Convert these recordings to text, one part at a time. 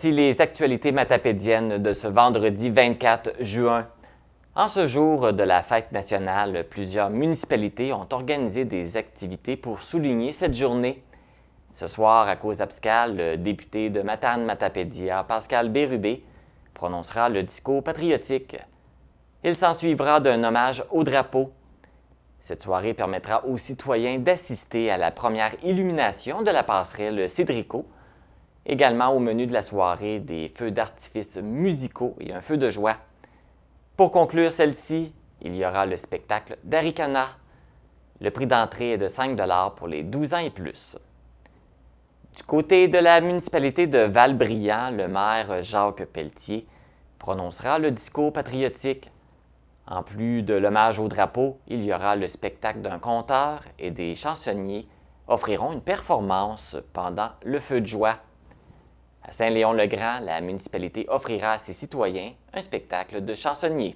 Voici les actualités matapédiennes de ce vendredi 24 juin. En ce jour de la fête nationale, plusieurs municipalités ont organisé des activités pour souligner cette journée. Ce soir, à cause abscale, le député de Matane-Matapédia, Pascal Bérubé, prononcera le discours patriotique. Il s'ensuivra d'un hommage au drapeau. Cette soirée permettra aux citoyens d'assister à la première illumination de la passerelle Cédrico. Également au menu de la soirée, des feux d'artifice musicaux et un feu de joie. Pour conclure celle-ci, il y aura le spectacle d'Arikana. Le prix d'entrée est de 5 $ pour les 12 ans et plus. Du côté de la municipalité de Val-Brillant, le maire Jacques Pelletier prononcera le discours patriotique. En plus de l'hommage au drapeau, il y aura le spectacle d'un conteur et des chansonniers offriront une performance pendant le feu de joie. À Saint-Léon-le-Grand, la municipalité offrira à ses citoyens un spectacle de chansonniers.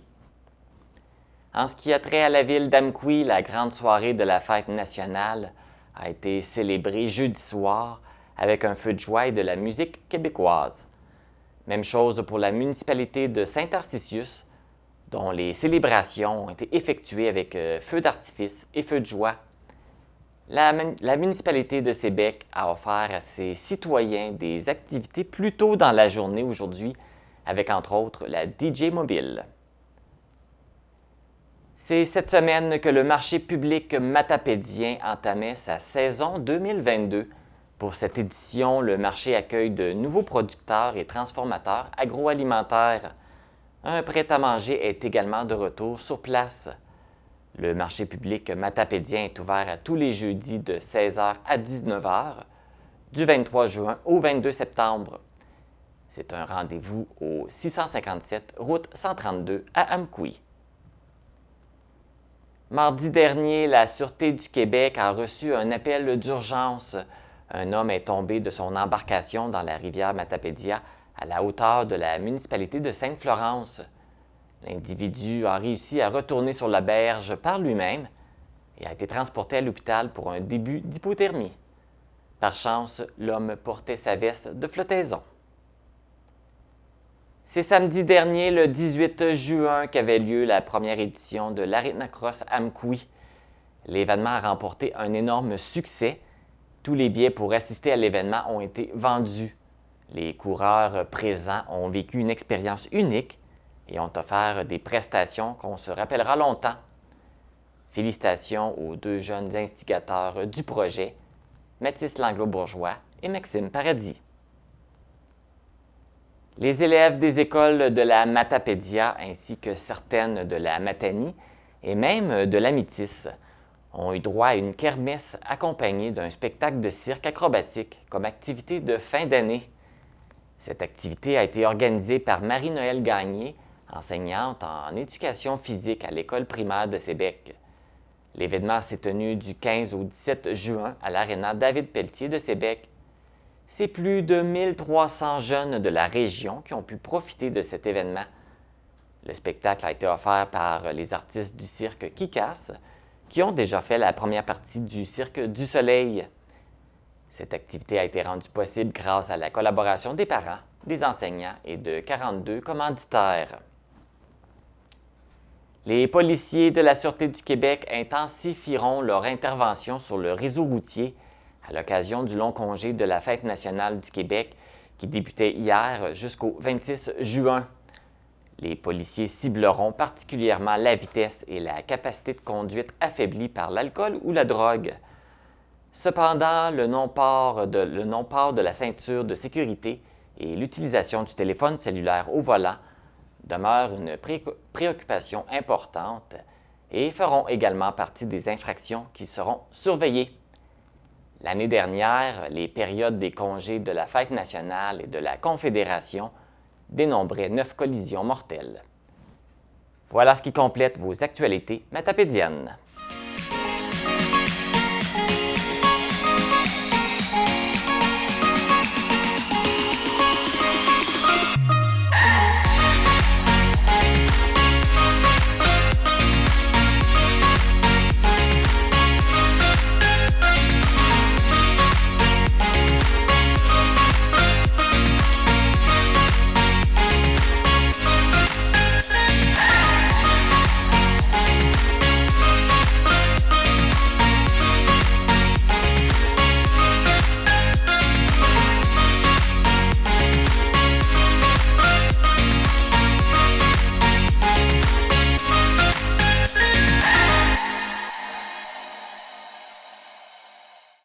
En ce qui a trait à la ville d'Amqui, la grande soirée de la fête nationale a été célébrée jeudi soir avec un feu de joie et de la musique québécoise. Même chose pour la municipalité de Saint-Tarcisius, dont les célébrations ont été effectuées avec feux d'artifice et feux de joie. La municipalité de Sébec a offert à ses citoyens des activités plus tôt dans la journée aujourd'hui, avec entre autres la DJ mobile. C'est cette semaine que le marché public matapédien entamait sa saison 2022. Pour cette édition, le marché accueille de nouveaux producteurs et transformateurs agroalimentaires. Un prêt-à-manger est également de retour sur place. Le marché public matapédien est ouvert à tous les jeudis de 16h à 19h, du 23 juin au 22 septembre. C'est un rendez-vous au 657 route 132 à Amqui. Mardi dernier, la Sûreté du Québec a reçu un appel d'urgence. Un homme est tombé de son embarcation dans la rivière Matapédia à la hauteur de la municipalité de Sainte-Florence. L'individu a réussi à retourner sur la berge par lui-même et a été transporté à l'hôpital pour un début d'hypothermie. Par chance, l'homme portait sa veste de flottaison. C'est samedi dernier, le 18 juin, qu'avait lieu la première édition de l'Aretna Cross Amqui. L'événement a remporté un énorme succès. Tous les billets pour assister à l'événement ont été vendus. Les coureurs présents ont vécu une expérience unique et ont offert des prestations qu'on se rappellera longtemps. Félicitations aux deux jeunes instigateurs du projet, Mathis Langlo-Bourgeois et Maxime Paradis. Les élèves des écoles de la Matapédia ainsi que certaines de la Matanie et même de la Métis ont eu droit à une kermesse accompagnée d'un spectacle de cirque acrobatique comme activité de fin d'année. Cette activité a été organisée par Marie-Noëlle Gagné, enseignante en éducation physique à l'école primaire de Sébec. L'événement s'est tenu du 15 au 17 juin à l'aréna David Pelletier de Sébec. C'est plus de 1300 jeunes de la région qui ont pu profiter de cet événement. Le spectacle a été offert par les artistes du cirque Kikas, qui ont déjà fait la première partie du Cirque du Soleil. Cette activité a été rendue possible grâce à la collaboration des parents, des enseignants et de 42 commanditaires. Les policiers de la Sûreté du Québec intensifieront leur intervention sur le réseau routier à l'occasion du long congé de la Fête nationale du Québec qui débutait hier jusqu'au 26 juin. Les policiers cibleront particulièrement la vitesse et la capacité de conduite affaiblie par l'alcool ou la drogue. Cependant, le non-port de la ceinture de sécurité et l'utilisation du téléphone cellulaire au volant demeurent une préoccupation importante et feront également partie des infractions qui seront surveillées. L'année dernière, les périodes des congés de la Fête nationale et de la Confédération dénombraient 9 collisions mortelles. Voilà ce qui complète vos actualités matapédiennes.